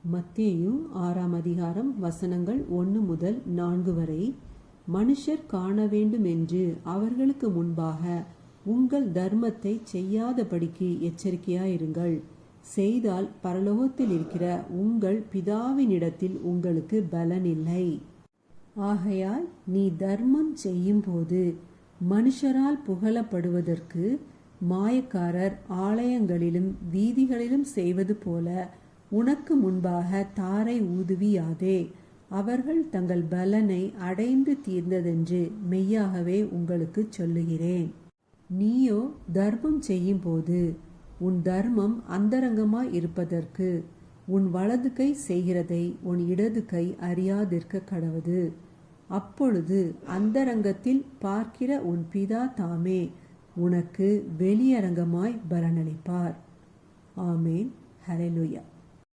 மத்தேயு 6ஆம் அதிகாரம் வசனங்கள் 1 முதல் 4 வரை. மனுஷர் காண வேண்டும் என்று அவர்களுக்கு முன்பாக உங்கள் தர்மத்தை செய்யாதபடிக்கு எச்சரிக்கையாயிருங்கள். செய்தால் பரலோகத்தில் இருக்கிற உங்கள் பிதாவினிடத்தில் உங்களுக்கு பலனில்லை. ஆகையால் நீ தர்மம் செய்யும் போது மனுஷரால் புகழப்படுவதற்கு மாயக்காரர் ஆலயங்களிலும் வீதிகளிலும் செய்வது போல உனக்கு முன்பாக தாரை ஊதுவியாதே. அவர்கள் தங்கள் பலனை அடைந்து தீர்ந்ததென்று மெய்யாகவே உங்களுக்கு சொல்லுகிறேன். நீயோ தர்மம் செய்யும் போது உன் தர்மம் அந்தரங்கமாய் இருப்பதற்கு உன் வலது கை செய்கிறதை உன் இடது கை அறியாதிருக்க கடவது. அப்பொழுது அந்தரங்கத்தில் பார்க்கிற உன் பிதா தாமே உனக்கு வெளியரங்கமாய் பலனளிப்பார். ஆமேன். ஹல்லேலூயா.